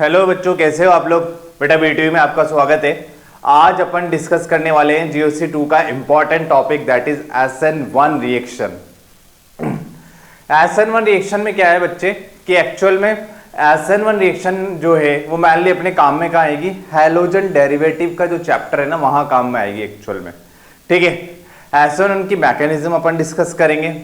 Hello बच्चों, कैसे हो आप लोग। बेटा वीडियो में आपका स्वागत है। आज अपन डिस्कस करने वाले हैं जीओसी 2 का important topic that is SN1 reaction. SN1 reaction में क्या है बच्चे कि एक्चुअल में SN1 रिएक्शन जो है वो मेनली अपने काम में कहाँ आएगी, हैलोजन डेरिवेटिव का जो चैप्टर है ना वहां काम में आएगी एक्चुअल में। ठीक है, SN1 की मैकेनिज्म अपन डिस्कस करेंगे,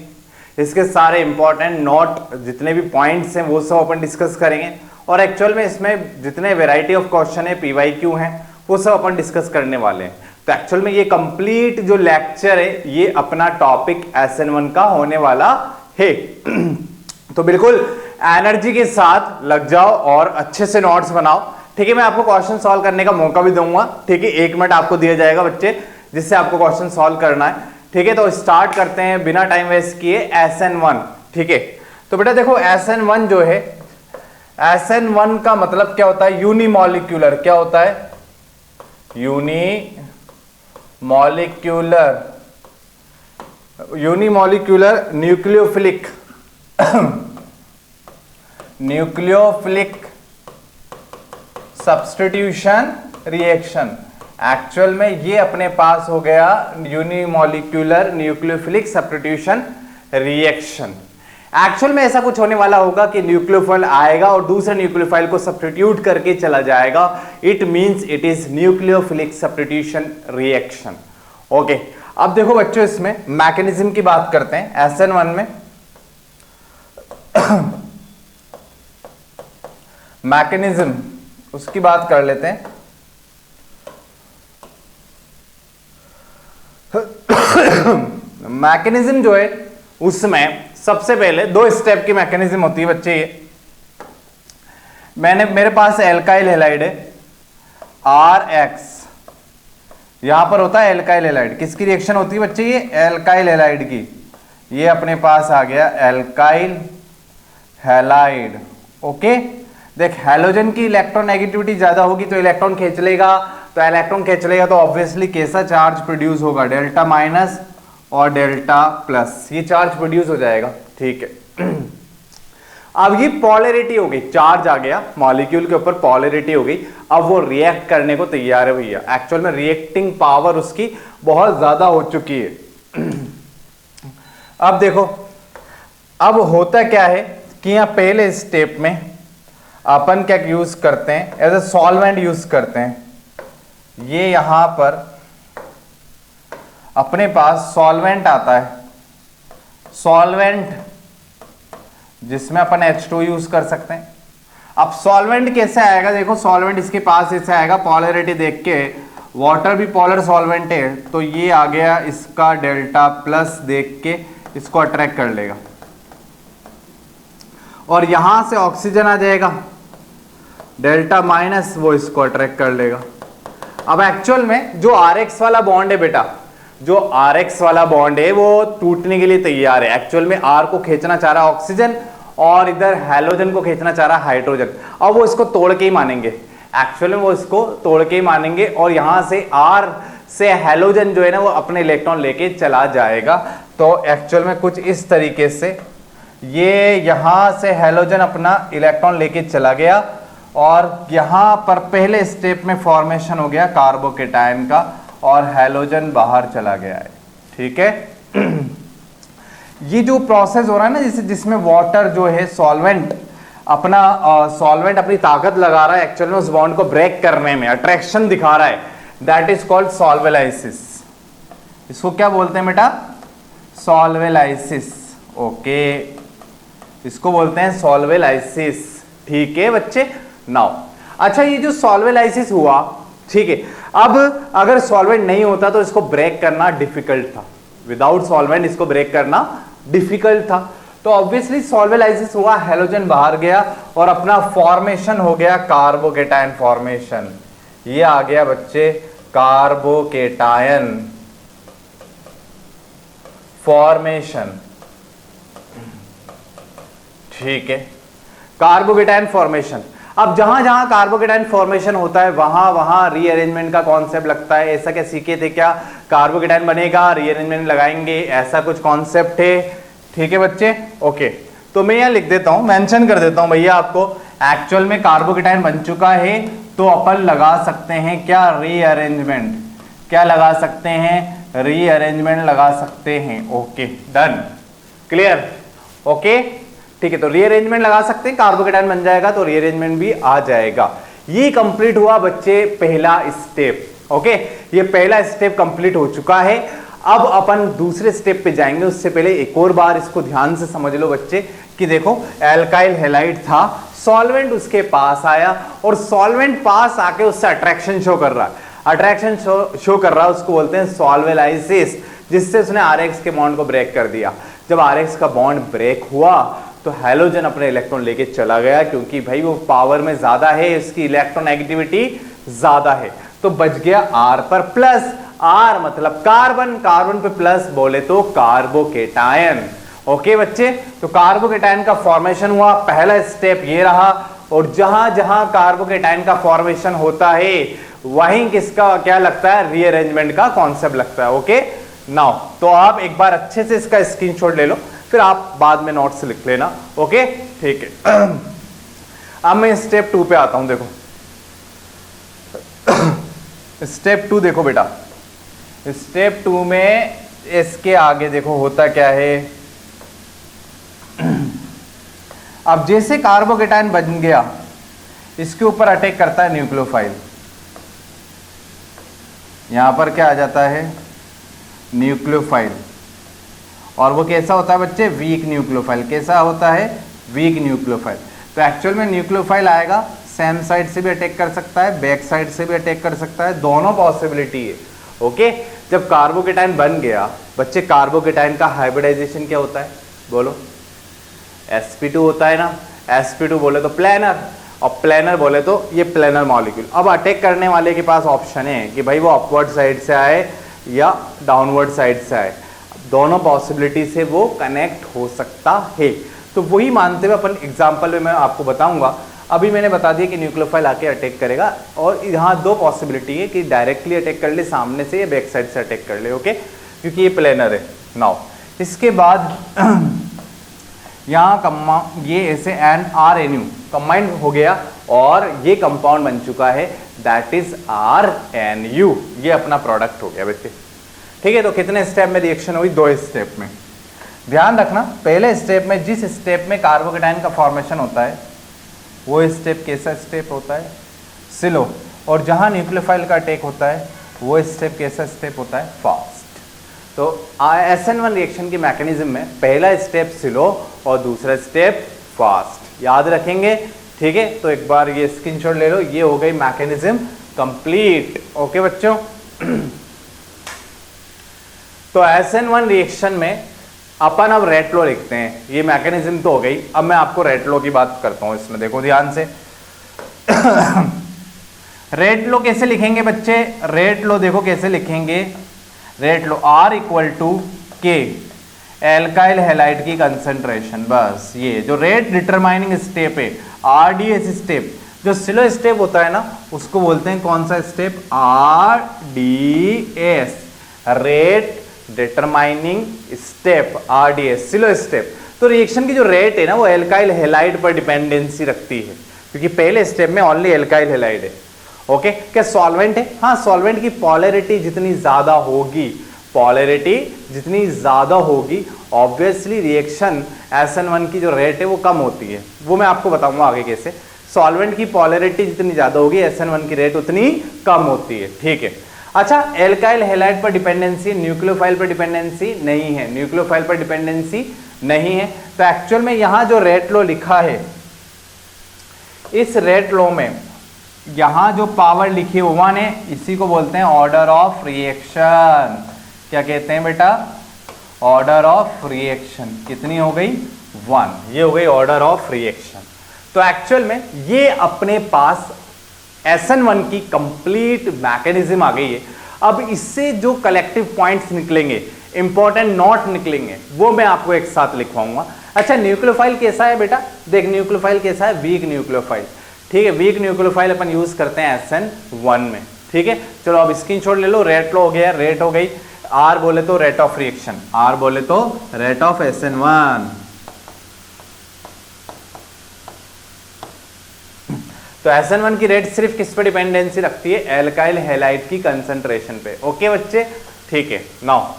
इसके सारे इंपॉर्टेंट नोट जितने भी पॉइंट्स हैं वो सब अपन डिस्कस करेंगे और एक्चुअल में इसमें जितने वैरायटी ऑफ क्वेश्चन है PYQ हैं वो सब अपन डिस्कस करने वाले हैं। तो एक्चुअल में ये कंप्लीट जो लेक्चर है ये अपना टॉपिक SN1 का होने वाला है। तो बिल्कुल एनर्जी के साथ लग जाओ और अच्छे से नोट्स बनाओ। ठीक है, मैं आपको क्वेश्चन सॉल्व करने का मौका भी दूंगा। ठीक है, 1 मिनट आपको दिया जाएगा बच्चे जिससे आपको क्वेश्चन सॉल्व करना है। ठीक है, तो स्टार्ट करते हैं बिना टाइम वेस्ट किए SN1। ठीक है, तो बेटा देखो SN1 जो है, SN1 का मतलब क्या होता है, यूनिमॉलिक्यूलर। क्या होता है, unimolecular nucleophilic substitution reaction. Actual में ये अपने पास हो गया unimolecular nucleophilic substitution reaction. Actual में ऐसा कुछ होने वाला होगा कि न्यूक्लियोफाइल आएगा और दूसरे न्यूक्लियोफाइल को सब्स्टिट्यूट करके चला जाएगा। It means it is nucleophilic substitution reaction. Okay, अब देखो बच्चों इसमें मैकेनिज्म की बात करते हैं। SN1 में मैकेनिज्म उसकी बात कर लेते हैं। मैकेनिज्म जो है उसमें सबसे पहले 2 स्टेप की मैकेनिज्म होती है बच्चे। ये मेरे पास एल्काइल हैलाइड है RX, यहां पर होता है एल्काइल हैलाइड। किसकी रिएक्शन होती है बच्चे, ये एल्काइल हैलाइड की। ये अपने पास आ गया एल्काइल हैलाइड। ओके, देख हैलोजन की इलेक्ट्रॉन नेगेटिविटी ज्यादा होगी तो इलेक्ट्रॉन खींच लेगा, तो ऑब्वियसली कैसा चार्ज प्रोड्यूस होगा, डेल्टा माइनस और डेल्टा प्लस, ये चार्ज प्रोड्यूस हो जाएगा। ठीक है, अब ये पॉलरिटी हो गई, चार्ज आ गया मॉलिक्यूल के ऊपर, पॉलरिटी हो गई। अब वो रिएक्ट करने को तैयार है भैया। एक्चुअल में रिएक्टिंग पावर उसकी बहुत ज्यादा हो चुकी है। अब देखो, अब होता क्या है कि यहां पहले स्टेप में अपन क्या यूज करते हैं, एज ए सॉल्वेंट यूज करते हैं। ये यहां पर अपने पास सॉल्वेंट आता है, सॉल्वेंट जिसमें अपन H2 यूज कर सकते हैं। अब सॉल्वेंट कैसे आएगा, देखो सॉल्वेंट इसके पास ऐसे आएगा, पॉलरिटी देख के, वाटर भी पोलर सॉल्वेंट है तो ये आ गया इसका डेल्टा प्लस देख के इसको अट्रैक्ट कर लेगा और यहां से ऑक्सीजन आ जाएगा डेल्टा माइनस, वो इसको अट्रैक्ट कर लेगा। अब एक्चुअल में जो RX वाला बॉन्ड है बेटा, जो RX वाला बॉन्ड है वो टूटने के लिए तैयार है। एक्चुअल में R को खींचना चाह रहा ऑक्सीजन और इधर हैलोजन को खींचना चाह रहा हाइड्रोजन। अब वो इसको तोड़ के ही मानेंगे, एक्चुअल में वो इसको तोड़ के ही मानेंगे और यहां से R से हैलोजन जो है ना वो अपने इलेक्ट्रॉन लेके चला जाएगा। तो एक्चुअल में कुछ इस तरीके से ये यहां से हैलोजन अपना इलेक्ट्रॉन लेके चला गया और यहां पर पहले स्टेप में फॉर्मेशन हो गया कार्बोकेटायन का और हैलोजन बाहर चला गया है। ठीक है, ये जो प्रोसेस हो रहा है ना जिसमें वाटर जो है सॉल्वेंट अपनी ताकत लगा रहा है एक्चुअल में उस बॉन्ड को ब्रेक करने में, अट्रैक्शन दिखा रहा है, दैट इज कॉल्ड सॉल्वेलाइसिस। इसको क्या बोलते हैं बेटा, सॉल्वेलाइसिस। ओके, इसको बोलते हैं सॉल्वेलाइसिस। ठीक है बच्चे, नाउ अच्छा ये जो सॉल्वेलाइसिस हुआ, ठीक है, अब अगर सॉल्वेंट नहीं होता तो इसको ब्रेक करना डिफिकल्ट था, विदाउट सॉल्वेंट इसको ब्रेक करना डिफिकल्ट था। तो ऑब्वियसली सॉल्वेलाइसिस हुआ, हैलोजन बाहर गया और अपना फॉर्मेशन हो गया कार्बोकेटायन फॉर्मेशन। ये आ गया बच्चे कार्बोकेटायन फॉर्मेशन। ठीक है, कार्बोकेटायन फॉर्मेशन। अब जहां जहां कार्बोकेटायन फॉर्मेशन होता है वहां वहां रीअरेंजमेंट का कॉन्सेप्ट लगता है। ऐसा क्या सीखे थे क्या, कार्बोकेटायन बनेगा रीअरेंजमेंट लगाएंगे, ऐसा कुछ कॉन्सेप्ट है। ठीक है बच्चे, ओके, तो मैं यहां लिख देता हूं, मेंशन कर देता हूं भैया आपको एक्चुअल में कार्बोकेटाइन बन चुका है तो अपन लगा सकते हैं क्या, रीअरेंजमेंट। क्या लगा सकते हैं, रीअरेंजमेंट लगा सकते हैं। ओके डन, क्लियर, ओके ठीक है। तो रीअरेंजमेंट लगा सकते हैं, कार्बोकेटाइन बन जाएगा तो रीअरेंजमेंट भी आ जाएगा। ये कंप्लीट हुआ बच्चे पहला स्टेप। ओके, ये पहला स्टेप कंप्लीट हो चुका है। अब अपन दूसरे स्टेप पे जाएंगे, उससे पहले एक और बार इसको ध्यान से समझ लो बच्चे कि देखो एल्काइल हैलाइड था, सॉल्वेंट उसके पास आया और सॉल्वेंट पास आके उससे अट्रैक्शन शो कर रहा है, अट्रैक्शन शो कर रहा है, उसको बोलते हैं सॉल्वेलाइसिस, जिससे उसने RX के बॉन्ड को ब्रेक कर दिया। जब RX का बॉन्ड ब्रेक हुआ तो हैलोजन अपने इलेक्ट्रॉन लेके चला गया, क्योंकि भाई वो पावर में ज्यादा है, इसकी इलेक्ट्रोनेगेटिविटी ज्यादा है, तो बच गया R पर प्लस। R मतलब कार्बन, कार्बन पे प्लस बोले तो कार्बोकेटायन। ओके बच्चे, तो कार्बोकेटायन का फॉर्मेशन हुआ, पहला स्टेप ये रहा। और जहां जहां कार्बोकेटायन का फॉर्मेशन होता है वहीं किसका क्या लगता है, रीअरेंजमेंट का कॉन्सेप्ट लगता है। ओके नाउ, तो आप एक बार अच्छे से इसका स्क्रीनशॉट ले लो, फिर आप बाद में नोट्स लिख लेना। ओके ठीक है। अब मैं स्टेप 2 पे आता हूं। देखो स्टेप 2 देखो बेटा, स्टेप 2 में इसके आगे देखो होता क्या है। अब जैसे कार्बोकेटायन बन गया, इसके ऊपर अटैक करता है न्यूक्लियोफाइल। यहां पर क्या आ जाता है, न्यूक्लियोफाइल। और वो कैसा होता है बच्चे, वीक न्यूक्लियोफाइल। कैसा होता है, वीक न्यूक्लियोफाइल। तो एक्चुअल में न्यूक्लियोफाइल आएगा, सेम साइड से भी अटैक कर सकता है, बैक साइड से भी अटैक कर सकता है, दोनों पॉसिबिलिटी है। ओके, जब कार्बोकेटायन बन गया बच्चे, कार्बोकेटायन का हाइब्रिडाइजेशन क्या होता है बोलो, sp2 होता है ना। sp2 बोले तो प्लेनर, और प्लेनर बोले तो ये प्लेनर मॉलिक्यूल। अब अटैक करने वाले के पास ऑप्शन है कि भाई वो अपवर्ड साइड से आए या डाउनवर्ड साइड से आए, दोनों पॉसिबिलिटी से वो कनेक्ट हो सकता है। तो वही मानते हुए अपन एग्जाम्पल में मैं आपको बताऊंगा। अभी मैंने बता दिया कि न्यूक्लियोफाइल आके अटैक करेगा, और यहाँ दो पॉसिबिलिटी है कि डायरेक्टली अटैक कर ले सामने से या बैक साइड से अटैक कर ले। ओके, क्योंकि ये प्लेनर है। नाउ इसके बाद यहाँ ये ऐसे NRNU कंबाइंड हो गया और ये कंपाउंड बन चुका है, दैट इज RNU। ये अपना प्रोडक्ट हो गया बच्चे। ठीक है, तो कितने स्टेप में रिएक्शन हुई, 2 स्टेप में। ध्यान रखना, पहले स्टेप में जिस स्टेप में कार्बोकेटायन का फॉर्मेशन होता है वो स्टेप कैसा स्टेप होता है, स्लो। और जहां न्यूक्लियोफाइल का अटैक होता है वो स्टेप कैसा स्टेप होता है, फास्ट। तो SN1 रिएक्शन की मैकेनिज्म में पहला स्टेप स्लो और दूसरा स्टेप फास्ट, याद रखेंगे। ठीक है, तो एक बार ये स्क्रीनशॉट ले लो, ये हो गई मैकेनिज्म कंप्लीट। ओके बच्चों, तो SN1 रिएक्शन में अपन अब रेट लो लिखते हैं। ये मैकेनिज्म तो हो गई, अब मैं आपको रेट लो की बात करता हूं। इसमें देखो ध्यान से रेट लो कैसे लिखेंगे बच्चे, रेट लो देखो कैसे लिखेंगे। रेट लो R equal to K, alkyl halide की कंसंट्रेशन। बस ये जो रेट डिटरमाइनिंग स्टेप है, RDS स्टेप, जो स्लो स्टेप होता है ना उसको बोलते हैं कौन सा step, RDS, rate determining step, RDS, slow step. तो रिएक्शन की जो रेट है ना वो एल्काइल हैलाइड पर डिपेंडेंसी रखती है, क्योंकि पहले स्टेप में ओनली एल्काइल हैलाइड है। ओके, क्या सॉल्वेंट है, हाँ सॉल्वेंट की पॉलरिटी जितनी ज्यादा होगी, पॉलरिटी जितनी ज्यादा होगी, ऑब्वियसली रिएक्शन SN1 की जो रेट है वो कम होती है। वो मैं आपको बताऊंगा आगे कैसे। सॉल्वेंट की पॉलरिटी जितनी ज्यादा होगी, SN1 की रेट उतनी कम होती है। ठीक है, अच्छा, एल्काइल हैलाइड पर डिपेंडेंसी, न्यूक्लियोफाइल पर डिपेंडेंसी नहीं है, न्यूक्लियोफाइल पर डिपेंडेंसी नहीं है। तो एक्चुअल में यहां जो रेट लो लिखा है, इस रेट लो में यहां जो पावर लिखी है वो 1 है, इसी को बोलते हैं ऑर्डर ऑफ रिएक्शन। क्या कहते हैं बेटा, ऑर्डर ऑफ रिएक्शन। कितनी हो गई, 1, ये हो गई ऑर्डर ऑफ रिएक्शन। तो एक्चुअल में ये अपने पास SN1 की कंप्लीट मैकेनिज्म आ गई है। अब इससे जो कलेक्टिव पॉइंट्स निकलेंगे, इंपॉर्टेंट नोट निकलेंगे, वो मैं आपको एक साथ लिखवाऊंगा। अच्छा, न्यूक्लियोफाइल कैसा है बेटा, देख न्यूक्लियोफाइल कैसा है, वीक न्यूक्लियोफाइल। ठीक है, वीक न्यूक्लियोफाइल अपन यूज करते हैं SN1 में। ठीक है, चलो अब स्क्रीनशॉट ले लो। रेट लो हो गया, रेट हो गई। R बोले तो रेट ऑफ रिएक्शन, R बोले तो रेट ऑफ SN1। तो SN1 की रेट सिर्फ किस पे डिपेंडेंसी रखती है, एल्काइल हैलाइड की कंसंट्रेशन पे। ओके बच्चे, ठीक है। नाउ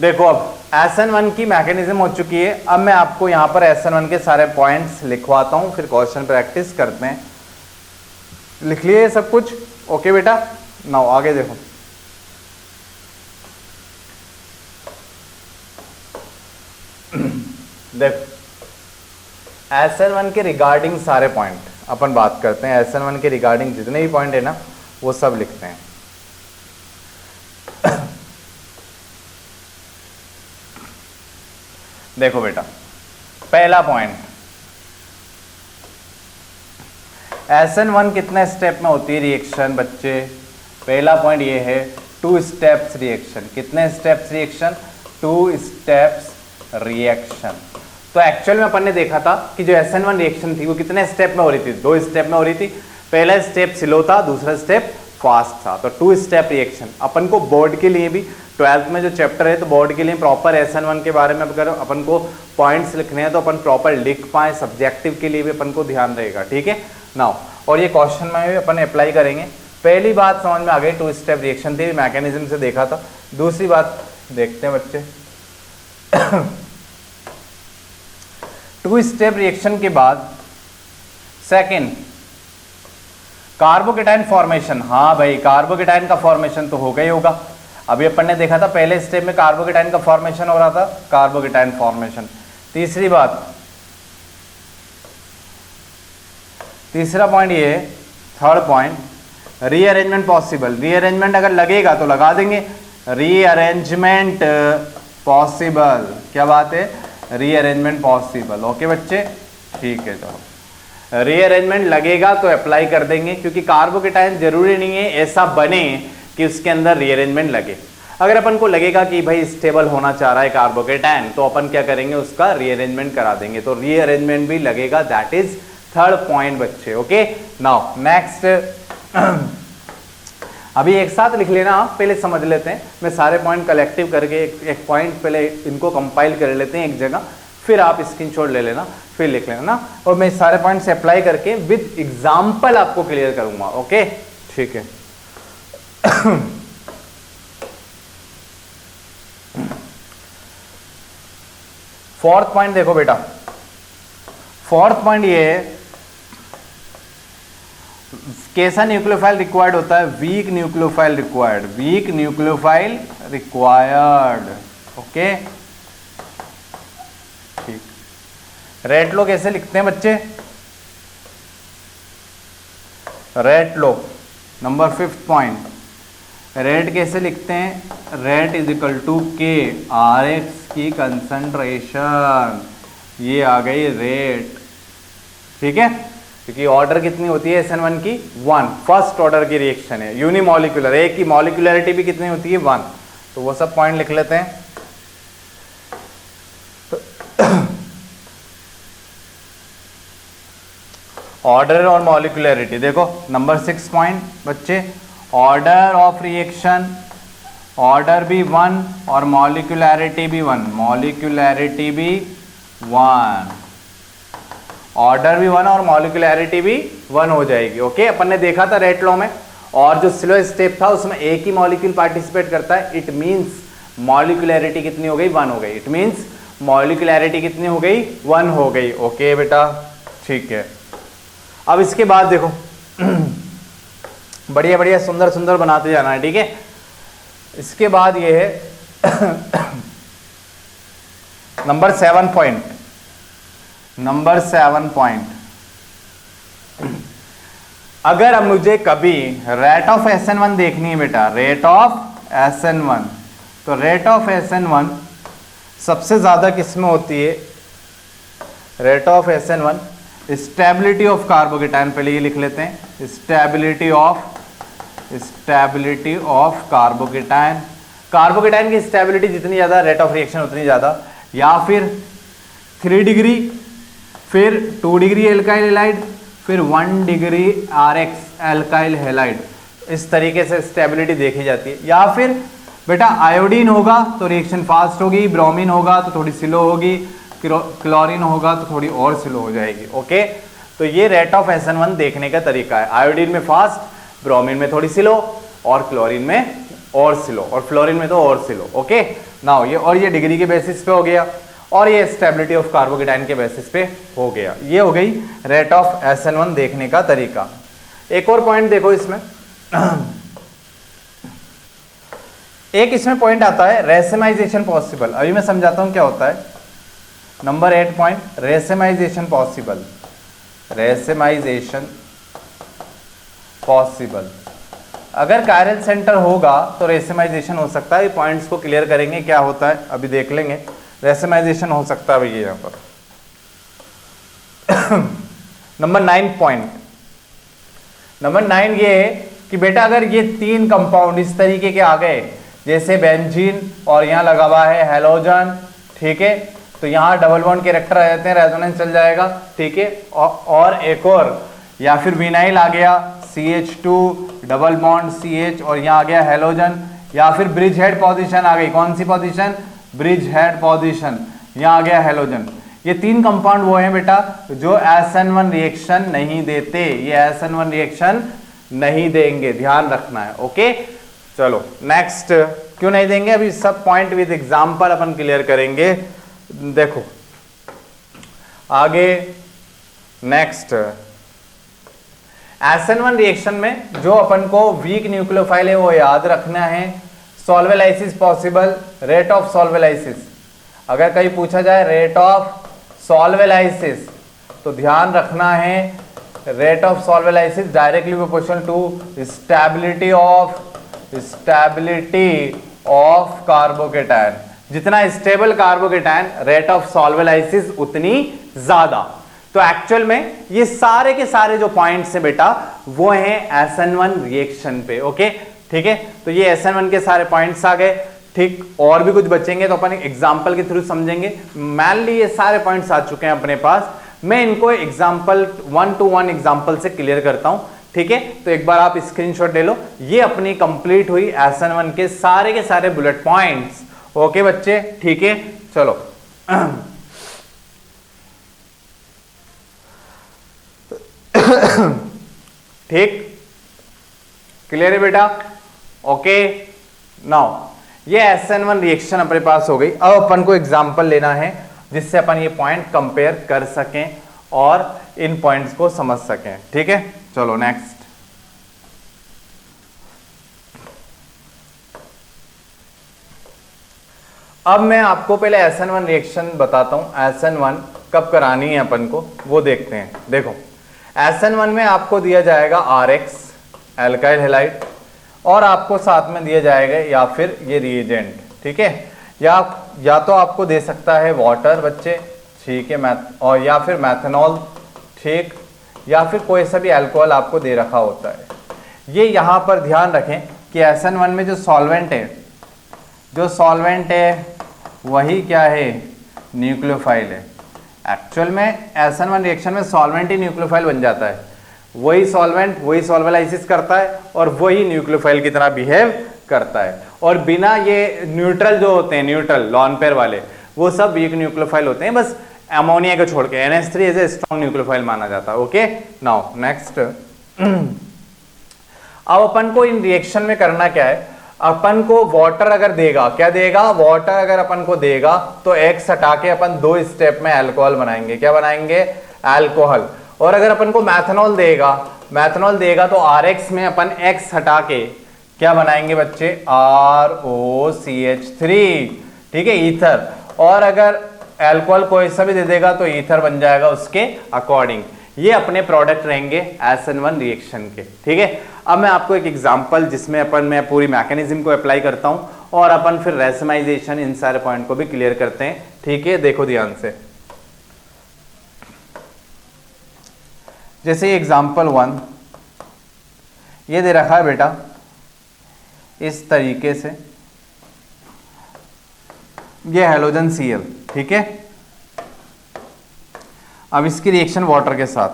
देखो अब SN1 की मैकेनिज्म हो चुकी है। अब मैं आपको यहां पर SN1 के सारे पॉइंट्स लिखवाता हूं, फिर क्वेश्चन प्रैक्टिस करते हैं। लिख लिए सब कुछ? ओके बेटा, नाउ आगे देखो। देखो SN1 के रिगार्डिंग सारे पॉइंट अपन बात करते हैं। SN1 के रिगार्डिंग जितने भी पॉइंट है ना वो सब लिखते हैं। देखो बेटा, पहला पॉइंट, SN1 कितने स्टेप में होती है रिएक्शन बच्चे? पहला पॉइंट ये है 2 स्टेप्स रिएक्शन। कितने स्टेप्स रिएक्शन? 2 steps reaction. तो एक्चुअल में अपन ने देखा था कि जो SN1 रिएक्शन थी वो कितने स्टेप में हो रही थी? 2 स्टेप में हो रही थी। पहला स्टेप स्लो था, दूसरा स्टेप फास्ट था। तो 2 स्टेप रिएक्शन अपन को बोर्ड के लिए भी 12th में जो चैप्टर है तो बोर्ड के लिए प्रॉपर SN1 के बारे में अगर अपन को पॉइंट्स लिखने हैं तो अपन प्रॉपर लिख पाए, सब्जेक्टिव के लिए भी अपन को ध्यान रहेगा। ठीक है नाउ, और ये क्वेश्चन में भी अपन अप्लाई करेंगे। पहली बात समझ में आ गई, 2 स्टेप रिएक्शन थी, मैकेनिज्म से देखा था। दूसरी बात देखते हैं बच्चे 2 स्टेप रिएक्शन के बाद सेकेंड कार्बोकेटाइन फॉर्मेशन। हाँ भाई, कार्बोकेटाइन का फॉर्मेशन तो होगा ही होगा। अभी अपन ने देखा था पहले स्टेप में कार्बोकेटाइन का फॉर्मेशन हो रहा था, कार्बोकेटाइन फॉर्मेशन। तीसरी बात, तीसरा पॉइंट ये, third point, rearrangement possible. Rearrangement अगर लगेगा तो लगा देंगे, रीअरेंजमेंट पॉसिबल। क्या बात है? Rearrangement possible. ओके बच्चे, ठीक है। चलो, रीअरेंजमेंट लगेगा तो अप्लाई कर देंगे, क्योंकि कार्बोकेटाइन जरूरी नहीं है ऐसा बने कि उसके अंदर रीअरेंजमेंट लगे। अगर अपन को लगेगा कि भाई स्टेबल होना चाह रहा है कार्बोकेटाइन, तो अपन क्या करेंगे, उसका रीअरेंजमेंट करा देंगे। तो रीअरेंजमेंट भी लगेगा, दैट इज थर्ड पॉइंट बच्चे। ओके नाउ नेक्स्ट, अभी एक साथ लिख लेना, आप पहले समझ लेते हैं। मैं सारे पॉइंट कलेक्टिव करके एक पॉइंट पहले इनको कंपाइल कर लेते हैं एक जगह, फिर आप स्क्रीनशॉट ले लेना, फिर लिख लेना ना। और मैं सारे पॉइंट से अप्लाई करके विद एग्जांपल आपको क्लियर करूंगा। ओके ठीक है। फोर्थ पॉइंट देखो बेटा, फोर्थ पॉइंट ये है, कैसा न्यूक्लियोफाइल रिक्वायर्ड होता है? Weak nucleophile required, weak nucleophile required. Okay ठीक। रेट लो कैसे लिखते हैं बच्चे? रेट लो नंबर 5th पॉइंट, रेट कैसे लिखते हैं? रेट इज इक्वल टू के आर एक्स की कंसंट्रेशन, ये आ गई रेट। ठीक है, क्योंकि ऑर्डर कितनी होती है SN1 की? 1, फर्स्ट ऑर्डर की रिएक्शन है, यूनिमॉलिक्यूलर, एक की मॉलिक्यूलरिटी भी कितनी होती है? 1। तो वो सब पॉइंट लिख लेते हैं। ऑर्डर और मॉलिक्यूलरिटी देखो, नंबर 6 पॉइंट बच्चे, ऑर्डर ऑफ रिएक्शन, ऑर्डर भी 1 और मॉलिक्यूलरिटी भी 1, मॉलिक्यूलरिटी भी 1, ऑर्डर भी 1 और मॉलिक्यूलरिटी भी 1 हो जाएगी। ओके, अपन ने देखा था रेट लॉ में, और जो स्लो स्टेप था उसमें एक ही मॉलिक्यूल पार्टिसिपेट करता है, इट मींस मॉलिक्यूलरिटी कितनी हो गई? 1 हो गई। इट मींस मॉलिक्यूलरिटी कितनी हो गई? 1 हो गई। ओके बेटा ठीक है। अब इसके बाद देखो बढ़िया बढ़िया सुंदर सुंदर बनाते जाना है। ठीक है, इसके बाद ये है नंबर 7 पॉइंट, नंबर 7 पॉइंट, अगर अब मुझे कभी रेट ऑफ SN1 देखनी है बेटा, रेट ऑफ SN1, तो रेट ऑफ SN1 सबसे ज्यादा किसमें होती है? Rate of SN1, stability of carbocation, पहले ये लिख लेते हैं, स्टेबिलिटी ऑफ कार्बोकेटाइन। कार्बोकेटाइन की स्टेबिलिटी जितनी ज्यादा, रेट ऑफ रिएक्शन उतनी ज्यादा। या फिर 3 डिग्री, फिर 2 डिग्री एल्काइल हैलाइड, फिर 1 डिग्री RX एल्काइल हैलाइड, इस तरीके से स्टेबिलिटी देखी जाती है। या फिर बेटा आयोडीन होगा तो रिएक्शन फास्ट होगी, ब्रोमीन होगा तो थोड़ी स्लो होगी, क्लोरीन होगा तो थोड़ी और स्लो हो जाएगी। ओके, तो ये रेट ऑफ SN1 देखने का तरीका है। आयोडीन में फास्ट, ब्रोमीन में थोड़ी स्लो, और क्लोरीन में और स्लो, और फ्लोरीन में तो और स्लो। ओके नाउ ये डिग्री के बेसिस पे हो गया, और ये स्टेबिलिटी ऑफ कार्बोकेटाइन के बेसिस पे हो गया। ये हो गई रेट ऑफ SN1 देखने का तरीका। एक और पॉइंट देखो इसमें, एक इसमें पॉइंट आता है रेसिमाइजेशन पॉसिबल। अभी मैं समझाता हूं क्या होता है। Number 8 point, racemisation possible. Racemisation possible, अगर कायरल सेंटर होगा तो रेसिमाइजेशन हो सकता है। पॉइंट्स को क्लियर करेंगे क्या होता है, अभी देख लेंगे। रेसिमाइजेशन हो सकता है भैया यहां पर। नंबर 9 पॉइंट, नंबर 9 ये है कि बेटा अगर ये 3 कंपाउंड इस तरीके के आ गए, जैसे बेंजीन और यहाँ लगा हुआ है हेलोजन, ठीक है, तो यहाँ डबल बॉन्ड कैरेक्टर आ जाते हैं, रेजोनेंस चल जाएगा, ठीक है। और एक और, या फिर विनाइल आ गया CH2 डबल बॉन्ड CH, और यहाँ आ गया हेलोजन, या फिर ब्रिज हेड पोजीशन आ गई। कौन सी पोजीशन? ब्रिज हेड पोजीशन, यहाँ आ गया हेलोजन। ये 3 कंपाउंड वो हैं बेटा जो SN1 रिएक्शन नहीं देते, ये SN1 रिएक्शन नहीं देंगे, ध्यान रखना है। ओके चलो नेक्स्ट, क्यों नहीं देंगे अभी सब point with example upon clear करेंगे। देखो आगे नेक्स्ट, SN1 रिएक्शन में जो अपन को वीक न्यूक्लियोफाइल है वो याद रखना है। सॉल्वेलाइसिस पॉसिबल, रेट ऑफ सॉल्वेलाइसिस, अगर कहीं पूछा जाए रेट ऑफ सॉल्वेलाइसिस तो ध्यान रखना है rate of solvolysis directly proportional to stability of carbocation. जितना stable carbocation rate of solvolysis उतनी ज्यादा। तो एक्चुअल में ये सारे के सारे जो पॉइंट्स हैं बेटा वो हैं SN1 रिएक्शन पे। ओके ठीक है, तो ये SN1 के सारे पॉइंट्स आ गए, ठीक। और भी कुछ बचेंगे तो अपन एग्जांपल के थ्रू समझेंगे। मान ली ये सारे पॉइंट्स आ चुके हैं अपने पास, मैं इनको एग्जांपल 1 to 1 एग्जांपल से क्लियर करता हूं, ठीक है। तो एक बार आप स्क्रीनशॉट ले लो, ये अपनी कंप्लीट हुई SN1 के सारे बुलेट पॉइंट्स। ओके बच्चे, ठीक है, चलो ठीक, क्लियर है बेटा? ओके नाउ ये SN1 रिएक्शन अपने पास हो गई। अब अपन को एग्जांपल लेना है जिससे अपन ये पॉइंट कंपेयर कर सकें और इन पॉइंट्स को समझ सकें, ठीक है। चलो नेक्स्ट, अब मैं आपको पहले SN1 रिएक्शन बताता हूं। SN1 कब करानी है अपन को वो देखते हैं। देखो SN1 में आपको दिया जाएगा RX एल्काइल हैलाइड, और आपको साथ में दिया जाएगा या फिर ये रिएजेंट, ठीक है। या तो आपको दे सकता है वाटर बच्चे, ठीक है, और या फिर मैथनॉल, ठीक, या फिर कोई सा भी अल्कोहल आपको दे रखा होता है। ये यहाँ पर ध्यान रखें कि SN1 में जो सॉल्वेंट है वही क्या है? न्यूक्लियोफाइल है। एक्चुअल में SN1 रिएक्शन में सॉल्वेंट ही न्यूक्लियोफाइल बन जाता है। वही सॉल्वेंट वही सॉल्वेलाइसिस करता है और वही न्यूक्लियोफाइल की तरह बिहेव करता है। और बिना ये न्यूट्रल जो होते हैं, न्यूट्रल लॉन पेयर वाले, वो सब वीक न्यूक्लियोफाइल होते हैं, बस अमोनिया को छोड़ के। NH3 as a strong nucleophile माना जाता है। ओके नाउ नेक्स्ट, अब अपन को इन रिएक्शन में करना क्या है? अपन को वाटर अगर देगा, क्या देगा? वाटर अगर अपन को देगा तो X हटा के अपन 2 स्टेप में अल्कोहल बनाएंगे। क्या बनाएंगे? अल्कोहल। और अगर अपन को मैथनॉल देगा तो RX में अपन X हटा के क्या बनाएंगे बच्चे? ROCH3, ठीक है, ईथर। और अगर अल्कोहल कोई सा भी दे देगा तो ईथर बन जाएगा उसके अकॉर्डिंग। ये अपने प्रोडक्ट रहेंगे SN1 रिएक्शन के, ठीक है। अब मैं आपको एक एग्जांपल जिसमें मैं पूरी मैकेनिज्म को अप्लाई करता हूं और अपन फिर रेसिमाइजेशन इन सारे पॉइंट को भी क्लियर करते हैं, ठीक है। देखो ध्यान से, जैसे एग्जांपल 1 ये दे रखा है बेटा इस तरीके से, ये हैलोजन Cl, ठीक है। अब इसकी रिएक्शन वाटर के साथ,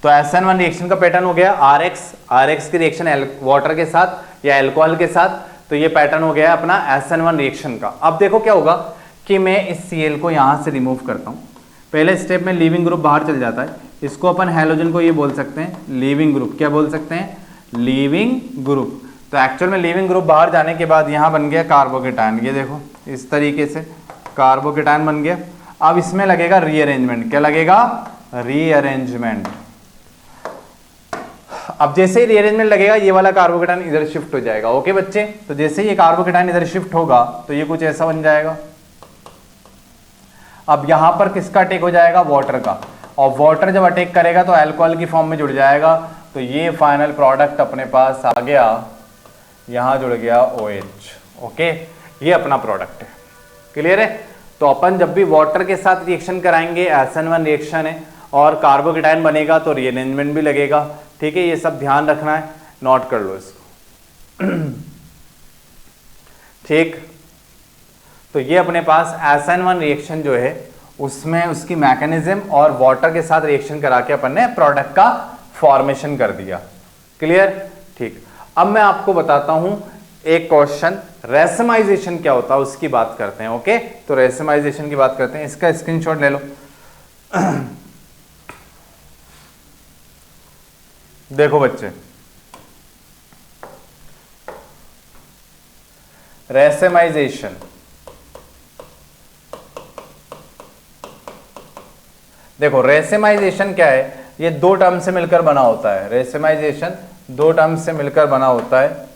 तो SN1 रिएक्शन का पैटर्न हो गया RX की रिएक्शन वाटर के साथ या अल्कोहल के साथ, तो ये पैटर्न हो गया अपना SN1 रिएक्शन का। अब देखो क्या होगा कि मैं इस Cl को यहां से रिमूव करता हूं, पहले स्टेप में लीविंग ग्रुप बाहर चल जाता है, इसको अपन हैलोजन को ये बोल सकते हैं लीविंग ग्रुप। क्या बोल सकते हैं? Leaving group. तो एक्चुअल में लीविंग ग्रुप बाहर जाने के बाद यहाँ बन गया कार्बोकेटायन, ये देखो इस तरीके से कार्बोकेटायन बन गया। अब इसमें लगेगा रीअरेंजमेंट। क्या लगेगा? रीअरेंजमेंट। अब जैसे ही रीअरेंजमेंट लगेगा ये वाला कार्बोकेटायन इधर शिफ्ट हो जाएगा। ओके बच्चे, तो जैसे ही ये कार्बोकेटायन इधर शिफ्ट होगा तो ये कुछ ऐसा बन जाएगा। अब यहां पर किसका अटैक हो जाएगा? वाटर का। और वाटर जब अटैक करेगा तो अल्कोहल की फॉर्म में जुड़ जाएगा। तो ये फाइनल प्रोडक्ट अपने पास आ गया, यहां जुड़ गया OH। ओके, ये अपना प्रोडक्ट है। क्लियर है? तो अपन जब भी वाटर के साथ रिएक्शन कराएंगे, SN1 रिएक्शन है और कार्बोकेटायन बनेगा तो रीअरेंजमेंट भी लगेगा। ठीक है, ये सब ध्यान रखना है, नोट कर लो इसको। ठीक, तो ये अपने पास SN1 रिएक्शन जो है उसमें उसकी मैकेनिज्म और वाटर के साथ रिएक्शन करा के अपन ने प्रोडक्ट का फॉर्मेशन कर दिया। क्लियर? ठीक, अब मैं आपको बताता हूं एक क्वेश्चन, रेसमाइजेशन क्या होता है उसकी बात करते हैं। ओके, तो रेसमाइजेशन की बात करते हैं, इसका स्क्रीनशॉट ले लो। देखो बच्चे, रेसमाइजेशन, देखो रेसमाइजेशन क्या है? ये दो टर्म से मिलकर बना होता है। रेसमाइजेशन दो टर्म से मिलकर बना होता है,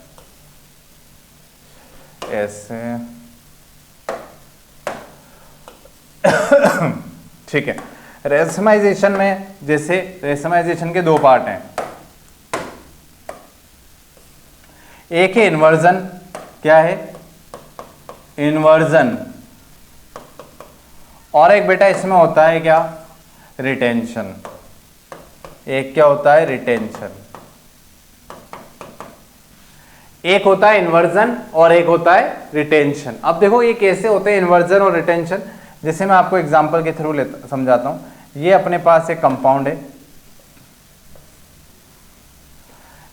ऐसे। ठीक है, रेसमाइजेशन में जैसे रेसमाइजेशन के दो पार्ट हैं, एक है इन्वर्जन। क्या है? इन्वर्जन। और एक बेटा इसमें होता है क्या? रिटेंशन। एक क्या होता है? रिटेंशन। एक होता है इन्वर्जन और एक होता है रिटेंशन। अब देखो ये कैसे होते हैं इन्वर्जन और रिटेंशन, जैसे मैं आपको एग्जांपल के थ्रू समझाता हूं। ये अपने पास एक कंपाउंड है,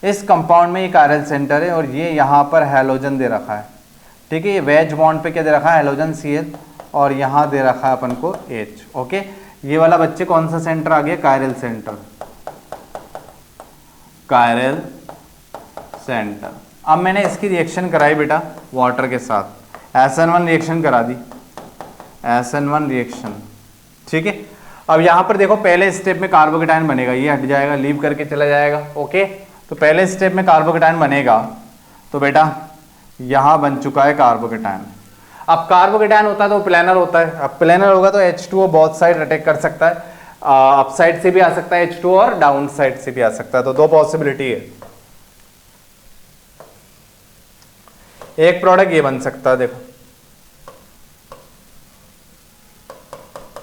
इस कंपाउंड में एक कायरल सेंटर है और ये यहां पर हैलोजन दे रखा है। ठीक है, ये वेज बॉन्ड पे क्या दे रखा है? हैलोजन Cl, और यहां दे रखा है अपन को H। ओके, ये वाला बच्चे कौन सा सेंटर आ गया? Chiral centre, chiral centre. अब मैंने इसकी रिएक्शन कराई बेटा वाटर के साथ, SN1 रिएक्शन करा दी, SN1 रिएक्शन। ठीक है, अब यहां पर देखो पहले स्टेप में कार्बोकेटायन बनेगा, ये हट जाएगा, लीव करके चला जाएगा। ओके, तो पहले स्टेप में कार्बोकेटायन बनेगा, तो बेटा यहां बन चुका है कार्बोकेटायन। अब कार्बोकेटायन होता है तो प्लेनर होता है, अब प्लेनर होगा तो H2O बोथ साइड अटैक कर सकता है, अप साइड से भी आ सकता है H2O और डाउन साइड से भी आ सकता है। तो दो पॉसिबिलिटी है, एक प्रोडक्ट ये बन सकता है, देखो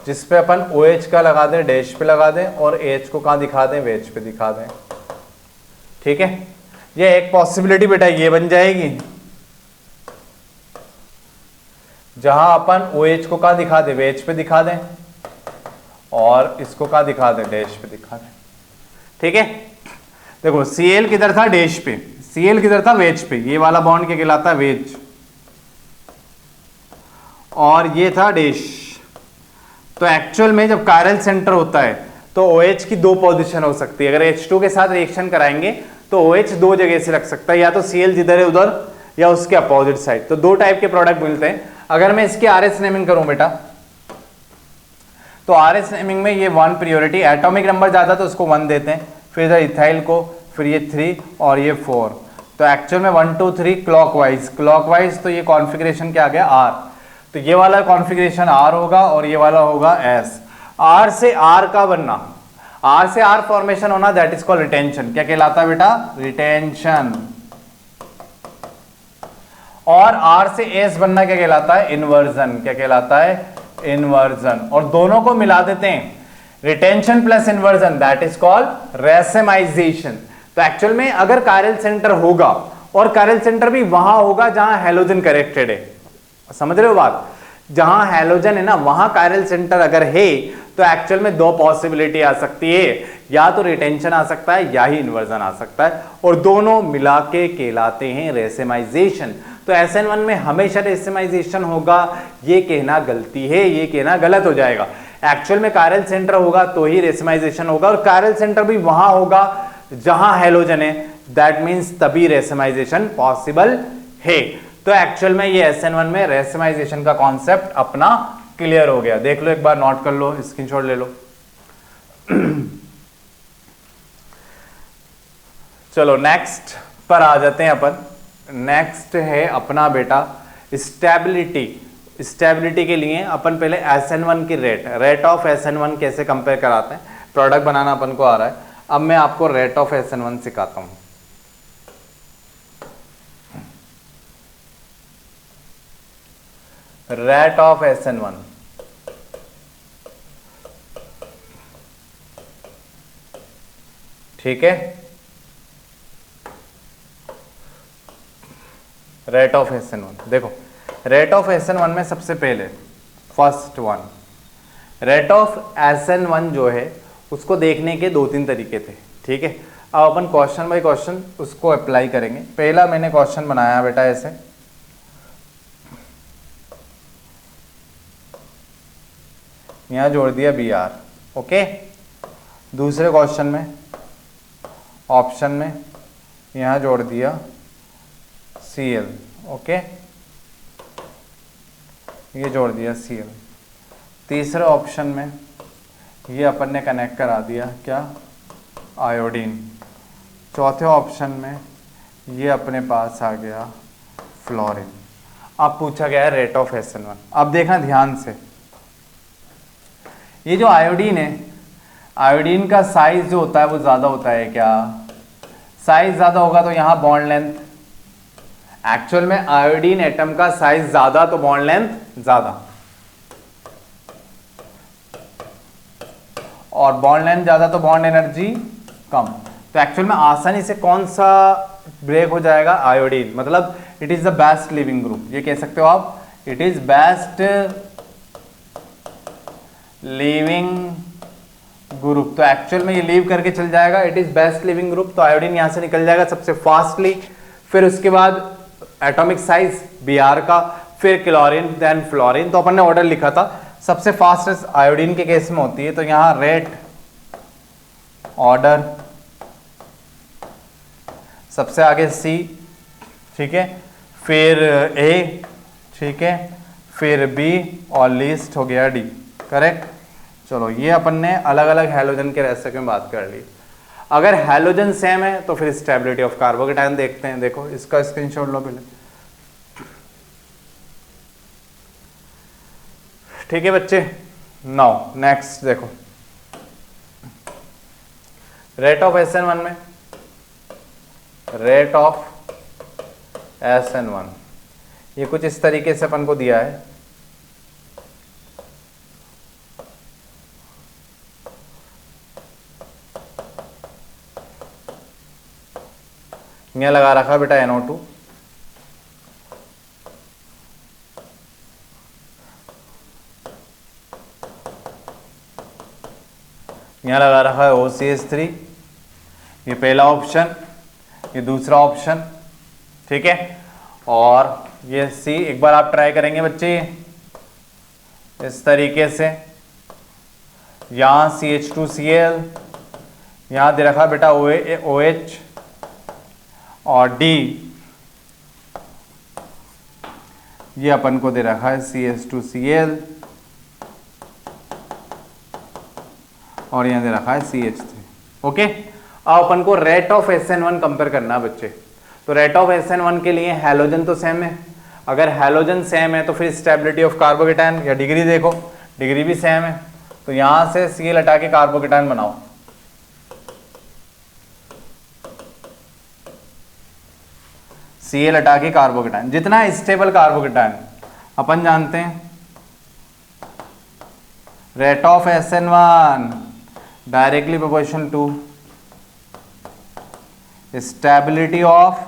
जिसपे अपन OH का लगा दें, डैश पे लगा दें, और H को कहां दिखा दें? वेज पे दिखा दें। ठीक है, ये एक पॉसिबिलिटी बेटा ये बन जाएगी, जहां अपन OH को कहां दिखा दें? वेज पे दिखा दें, और इसको कहां दिखा दें? डैश पे दिखा दें। ठीक है, देखो Cl किधर था? डैश पे। Cl किधर था? वेज पे। ये वाला बॉन्ड क्या कहलाता है? वेज। और ये था डैश। तो एक्चुअल में जब कायरल सेंटर होता है तो OH की दो पोजीशन हो सकती है। अगर H2 के साथ रिएक्शन कराएंगे तो OH दो जगह से लग सकता है, या तो Cl जिधर है उधर, या उसके अपोजिट साइड। तो दो टाइप के प्रोडक्ट मिलते हैं। अगर मैं इसकी RS नेमिंग करूं बेटा, तो RS नेमिंग में ये 1 प्रायोरिटी, एटॉमिक नंबर ज्यादा तो उसको 1 देते हैं, फिर इधर इथाइल को, फिर ये 3 और ये 4। तो एक्चुअल में 1 2 3 क्लॉकवाइज, तो ये कॉन्फ़िगरेशन क्या आ गया? R। तो ये वाला कॉन्फ़िगरेशन R होगा और ये वाला होगा S। R से R का बनना, R से R फॉर्मेशन होना, दैट इज कॉल्ड रिटेंशन। क्या कहलाता है बेटा? रिटेंशन। और R से S बनना क्या कहलाता है? इन्वर्जन। क्या कहलाता है? इन्वर्जन। और दोनों को मिला देते हैं, retention plus inversion, that is called racemisation. तो एक्चुअल में अगर कायरल सेंटर होगा, और कायरल सेंटर भी वहां होगा जहां हैलोजन कनेक्टेड है, समझ रहे हो बात? जहां हैलोजन है ना, वहां कायरल सेंटर अगर है तो एक्चुअल में दो पॉसिबिलिटी आ सकती है, या तो रिटेंशन आ सकता है या ही इन्वर्जन आ सकता है, और दोनों मिला के कहलाते हैं रेसमाइजेशन। तो SN1 में हमेशा रेसमाइजेशन होगा, ये कहना गलती है, ये कहना गलत हो जाएगा। एक्चुअल में कायरल सेंटर होगा तो ही रेसमाइजेशन होगा, और कायरल सेंटर भी वहां होगा जहां हैलोजन है, दैट मींस तभी रेसमाइजेशन पॉसिबल है। तो एक्चुअल में ये SN1 में रेसमाइजेशन का कॉन्सेप्ट अपना क्लियर हो गया। देख लो एक बार, नोट कर लो, स्क्रीनशॉट ले लो। चलो नेक्स्ट पर आ जाते हैं अपन। नेक्स्ट है अपना बेटा स्टेबिलिटी। स्टेबिलिटी के लिए अपन पहले SN1 की रेट ऑफ SN1 कैसे कंपेयर कराते हैं। प्रोडक्ट बनाना अपन को आ रहा है, अब मैं आपको रेट ऑफ SN1 सिखाता हूं। रेट ऑफ SN1, ठीक है, रेट ऑफ SN1। देखो रेट ऑफ SN1 में सबसे पहले first one, rate of SN1 जो है उसको देखने के 2-3 तरीके थे, ठीक है। अब अपन क्वेश्चन बाय क्वेश्चन उसको अप्लाई करेंगे। पहला मैंने क्वेश्चन बनाया बेटा ऐसे, यहां जोड़ दिया BR, ओके। दूसरे क्वेश्चन में ऑप्शन में यहां जोड़ दिया Cl, ओके, ये जोड़ दिया Cl। तीसरे ऑप्शन में ये अपन ने कनेक्ट करा दिया क्या, आयोडीन। चौथे ऑप्शन में ये अपने पास आ गया फ्लोरीन। अब पूछा गया है रेट ऑफ SN1। अब देखना ध्यान से, ये जो आयोडीन है, आयोडीन का साइज जो होता है वो ज्यादा होता है क्या? साइज ज्यादा होगा तो यहां बॉन्ड लेंथ, एक्चुअल में आयोडीन एटम का साइज ज्यादा तो बॉन्ड लेंथ ज्यादा, और बॉन्ड लेंथ ज्यादा तो बॉन्ड एनर्जी कम। तो एक्चुअल में आसानी से कौन सा ब्रेक हो जाएगा? आयोडीन। मतलब it is the best leaving group, ये कह सकते हो आप, it is best leaving group. तो एक्चुअल में ये लीव करके चल जाएगा, it is best leaving group. तो आयोडीन यहां से निकल जाएगा सबसे फास्टली। फिर उसके बाद एटॉमिक साइज Br का, फिर क्लोरीन, देन फ्लोरीन। तो अपन ने ऑर्डर लिखा था, सबसे फास्टेस्ट आयोडीन के केस में होती है, तो यहां रेट ऑर्डर सबसे आगे C, ठीक है, फिर A, ठीक है, फिर B और लीस्ट हो गया D, करेक्ट। चलो ये अपन ने अलग अलग हैलोजन के रेसिपी में बात कर ली। अगर हैलोजन सेम है तो फिर स्टेबिलिटी ऑफ कार्बोकेटायन देखते हैं। देखो इसका स्क्रीनशॉट लो पहले, ठीक है बच्चे। नाउ नेक्स्ट देखो, रेट ऑफ SN1 में, रेट ऑफ SN1 ये कुछ इस तरीके से अपन को दिया है। यहां लगा रखा बेटा NO2, यहां लगा रखा है OCH3, ये पहला ऑप्शन, ये दूसरा ऑप्शन, ठीक है, और ये C। एक बार आप ट्राई करेंगे बच्चे इस तरीके से, यहां CH2Cl, यहां दे रखा बेटा OH और D, ये अपन को दे रखा है CH2Cl और यहां दे रखा है CH3, ओके। अब अपन को रेट ऑफ SN1 कंपेयर करना बच्चे। तो रेट ऑफ SN1 के लिए हैलोजन तो सेम है, अगर हैलोजन सेम है तो फिर स्टेबिलिटी ऑफ कार्बोकेटायन या डिग्री देखो, डिग्री भी सेम है। तो यहां से Cl हटा के कार्बोकेटायन बनाओ, Cl हटा के कार्बोकेटायन। जितना स्टेबल कार्बोकेटायन अपन जानते हैं, rate of SN1 directly proportional to stability of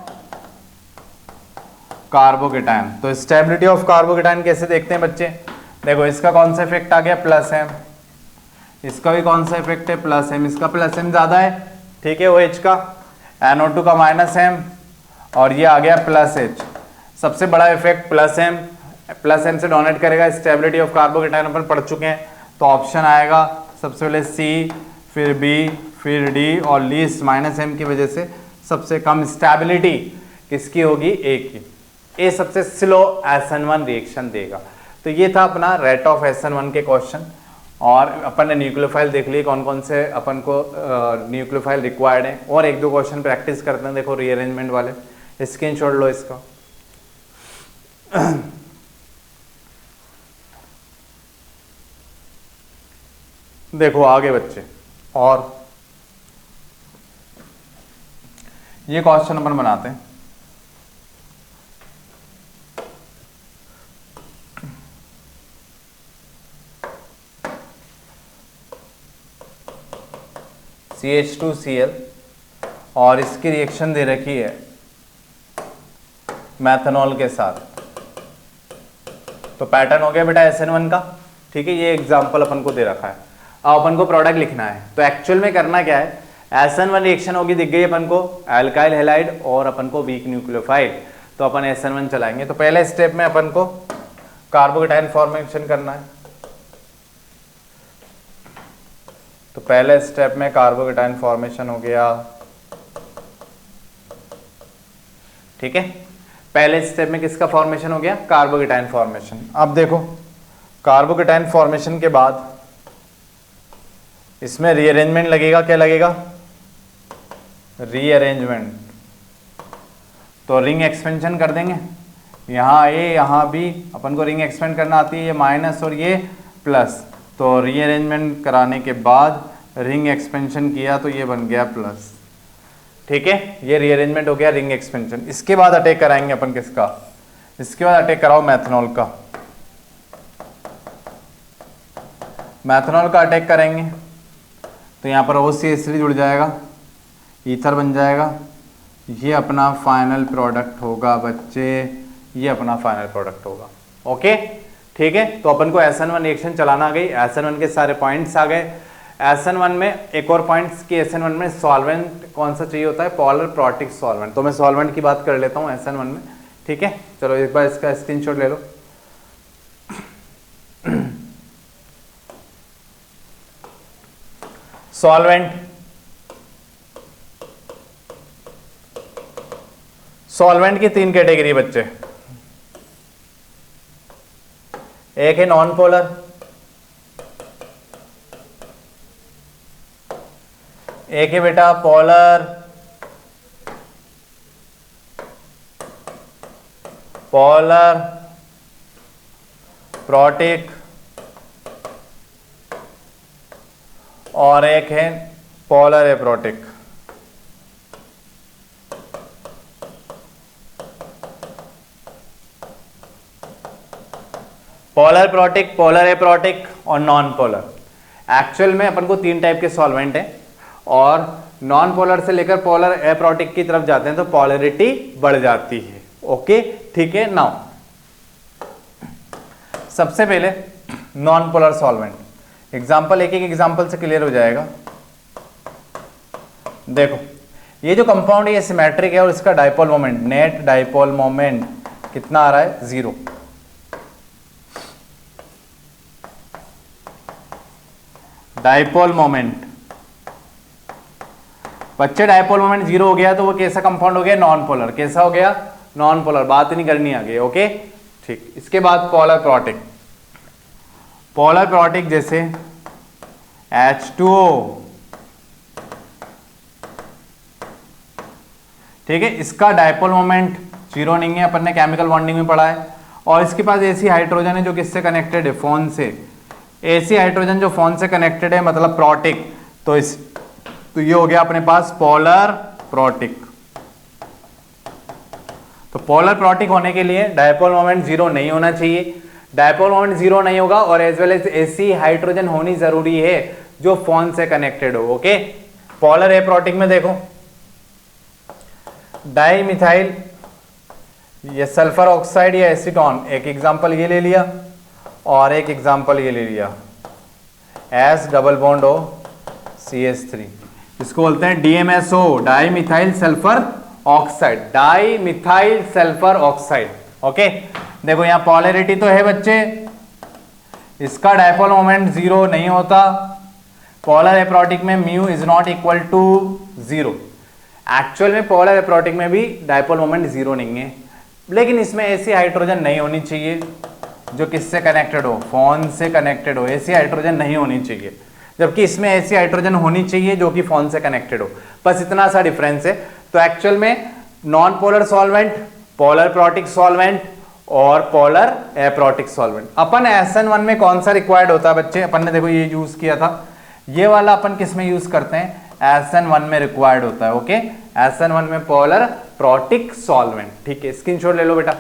carbocation. तो स्टेबिलिटी ऑफ कार्बोकेटायन कैसे देखते हैं बच्चे? देखो इसका कौन सा इफेक्ट आ गया? Plus M। इसका भी कौन सा इफेक्ट है? Plus M। इसका प्लस M ज्यादा है, ठीक है, OH का, NO2 का माइनस M, और ये आ गया प्लस H। सबसे बड़ा effect plus M, plus M से डोनेट करेगा। स्टेबिलिटी ऑफ कार्बोकेटायन अपन पढ़ चुके हैं, तो ऑप्शन आएगा सबसे पहले सी, फिर बी, फिर डी और लीस्ट माइनस एम की वजह से सबसे कम स्टेबिलिटी किसकी होगी, ए की। ए सबसे स्लो SN1 रिएक्शन देगा। तो ये था अपना रेट ऑफ SN1 के क्वेश्चन। और अपन ने न्यूक्लियोफाइल देख लिए कौन कौन से अपन को न्यूक्लियोफाइल रिक्वायर्ड है, और एक दो क्वेश्चन प्रैक्टिस करते हैं। देखो रीअरेंजमेंट वाले स्क्रीनशॉट लो इसका। देखो आगे बच्चे, और ये क्वेश्चन अपन बनाते हैं। CH2Cl और इसकी रिएक्शन दे रखी है मैथनॉल के साथ। तो पैटर्न हो गया बेटा SN1 का, ठीक है। ये एग्जांपल अपन को दे रखा है। अब अपन को प्रोडक्ट लिखना है। तो एक्चुअल में करना क्या है, SN1 रिएक्शन होगी, दिख गई अपन को एल्काइल हैलाइड और अपन को वीक न्यूक्लियोफाइल। तो अपन SN1 चलाएंगे। तो पहले स्टेप में अपन को कार्बोकेटाइन फॉर्मेशन करना है। तो पहले स्टेप में कार्बोकेटाइन फॉर्मेशन हो गया, ठीक है। पहले स्टेप में किसका फॉर्मेशन हो गया, कार्बोकेटाइन फॉर्मेशन। अब देखो कार्बोकेटाइन फॉर्मेशन के बाद इसमें रीअरेंजमेंट लगेगा। क्या लगेगा, रीअरेंजमेंट। तो रिंग एक्सपेंशन कर देंगे, यहाँ ए यहाँ बी, अपन को रिंग एक्सपेंड करना आती है, ये माइनस और ये प्लस। तो रीअरेंजमेंट कराने के बाद रिंग एक्सपेंशन किया तो ये बन गया प्लस, ठीक है। ये रीअरेंजमेंट हो गया, रिंग एक्सपेंशन। इसके बाद अटैक कराएंगे अपन किसका, इसके बाद अटैक कराओ मैथनॉल का। मैथनॉल का अटैक करेंगे तो यहाँ पर OCH3 जुड़ जाएगा, ईथर बन जाएगा। ये अपना फाइनल प्रोडक्ट होगा बच्चे, ये अपना फाइनल प्रोडक्ट होगा। ओके, ठीक है। तो अपन को SN1 रिएक्शन चलाना आ गई, SN1 के सारे पॉइंट्स आ गए। SN1 में एक और पॉइंट्स की, SN1 में सॉल्वेंट कौन सा चाहिए होता है, पोलर प्रोटिक सॉल्वेंट। तो मैं सॉल्वेंट की बात कर लेता हूँ SN1 में, ठीक है। चलो एक बार इसका स्क्रीनशॉट ले लो। सॉल्वेंट, सॉल्वेंट की तीन कैटेगरी बच्चे, एक है नॉन पोलर, एक है बेटा पोलर, पोलर प्रोटिक, और एक है polar aprotic. Polar protic, polar aprotic और नॉन पोलर। एक्चुअल में अपन को तीन टाइप के सॉल्वेंट हैं, और नॉन पोलर से लेकर पोलर एप्रोटिक की तरफ जाते हैं तो पोलरिटी बढ़ जाती है। ओके, ठीक है। नाउ सबसे पहले नॉन पोलर सॉल्वेंट, एग्जाम्पल एक एक एग्जाम्पल से क्लियर हो जाएगा। देखो ये जो कंपाउंड है ये सिमेट्रिक है और इसका dipole moment, net dipole moment कितना आ रहा है, 0। डाइपोल मोमेंट बच्चे, डाइपोल मोमेंट 0 हो गया तो वो कैसा कंपाउंड हो गया, नॉन पोलर। कैसा हो गया, नॉन पोलर। बात नहीं करनी आगे। ओके, ठीक। इसके बाद पोलर प्रोटिक, पोलर प्रोटिक जैसे H2O, ठीक है। इसका डाइपोल मोमेंट 0 नहीं है, अपन ने केमिकल बॉन्डिंग में पढ़ा है। और इसके पास ऐसी हाइड्रोजन है जो किससे कनेक्टेड है, फोन से। ऐसी हाइड्रोजन जो फोन से कनेक्टेड है मतलब प्रोटिक। तो ये हो गया अपने पास पोलर प्रोटिक। तो पोलर प्रोटिक होने के लिए डाइपोल मोमेंट 0 नहीं होना चाहिए। डाइपोल मोमेंट 0 नहीं होगा और एज वेल एज ऐसी हाइड्रोजन होनी जरूरी है जो फोन से कनेक्टेड हो। ओके, पोलर एप्रोटिक में देखो डाई मिथाइल, ये सल्फर ऑक्साइड या एसीटोन, एक एग्जांपल ये ले लिया और एक एग्जांपल ये ले लिया, S double bond O CH3, इसको बोलते हैं DMSO, di methyl sulphur oxide, di methyl sulphur oxide. Okay, देखो यहाँ पोलैरिटी तो है बच्चे, इसका डायपोल मोमेंट जीरो नहीं होता। पोलर एप्रोटिक में mu is not equal to zero. Actual में पोलर एप्रोटिक में भी डायपोल मोमेंट जीरो नहीं है, लेकिन इसमें ऐसी हाइड्रोजन नहीं होनी चाहिए जो किससे कनेक्टेड हो, फोन से कनेक्टेड हो। ऐसी हाइड्रोजन नहीं होनी चाहिए, जबकि इसमें ऐसी हाइड्रोजन होनी चाहिए जो कि फोन से कनेक्टेड हो। बस इतना सा डिफरेंस है। तो एक्चुअल में non polar solvent, polar protic solvent और पोलर एप्रोटिक सॉल्वेंट। अपन SN1 में कौन सा रिक्वायर्ड होता है बच्चे? अपन ने देखो ये यूज किया था, ये वाला अपन किस में यूज करते हैं? SN1 में रिक्वायर्ड होता है। ओके, SN1 में पोलर प्रोटिक सॉल्वेंट। ठीक है, स्क्रीनशॉट ले लो बेटा।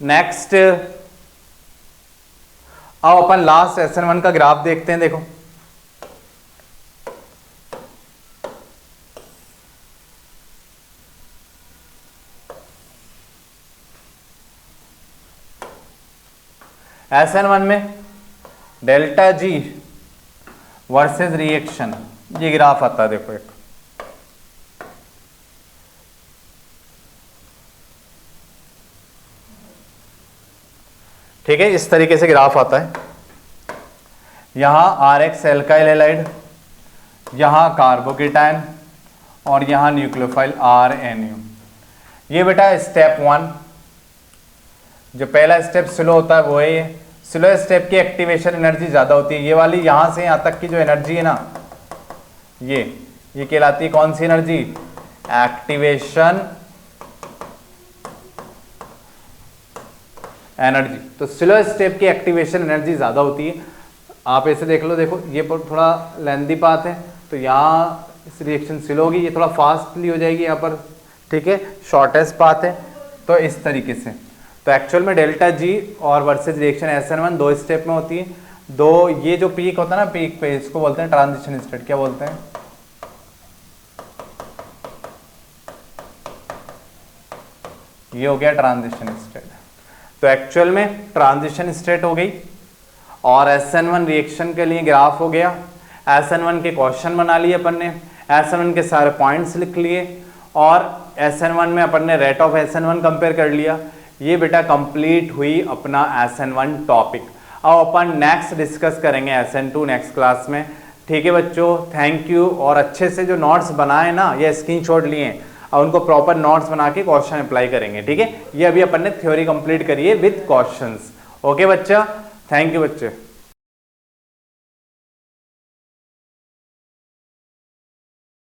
नेक्स्ट, अब अपन लास्ट SN1 का ग्राफ देखते हैं। देखो SN1 में डेल्टा जी वर्सेस रिएक्शन, ये ग्राफ आता है। देखो एक ठीक है, इस तरीके से ग्राफ आता है। यहां RX एल्काइल हैलाइड, यहां कार्बोकेटायन और यहां न्यूक्लियोफाइल RNU। ये बेटा स्टेप 1, जो पहला स्टेप स्लो होता है वो है। स्लो स्टेप की एक्टिवेशन एनर्जी ज्यादा होती है। ये वाली यहां से यहां तक की जो एनर्जी है ना, ये कहलाती है कौन सी एनर्जी? Activation energy. तो स्लो स्टेप की एक्टिवेशन एनर्जी ज्यादा होती है। आप ऐसे देख लो, देखो ये थोड़ा लेंदी पाथ है, तो यहाँ इस रिएक्शन स्लो होगी, ये थोड़ा फास्टली हो जाएगी यहाँ पर। ठीक है, शॉर्टेस्ट पाथ है, तो इस तरीके से। तो एक्चुअल में डेल्टा जी और वर्सेस रिएक्शन SN1 दो स्टेप में होती है। दो, ये जो पीक होता है ना, पीक पे इसको बोलते हैं ट्रांजिशन स्टेट। क्या बोलते हैं? ये हो गया ट्रांजिशन स्टेट। तो एक्चुअल में ट्रांजिशन स्टेट हो गई और SN1 रिएक्शन के लिए ग्राफ हो गया। SN1 के क्वेश्चन बना लिए अपन ने, SN1 के सारे पॉइंट्स लिख लिए और SN1 में अपन ने रेट ऑफ SN1 कंपेयर कर लिया। ये बेटा कंप्लीट हुई अपना SN1 टॉपिक। अब अपन नेक्स्ट डिस्कस करेंगे SN2 नेक्स्ट क्लास में। ठीक है बच्चों, थैंक यू। और अच्छे से जो नोट्स बनाए ना, ये स्क्रीनशॉट लिए, और उनको प्रॉपर नोट्स बना के क्वेश्चन अप्लाई करेंगे। ठीक है, ये अभी अपन ने थ्योरी कंप्लीट करी है विद क्वेश्चंस। ओके बच्चा, थैंक यू बच्चे।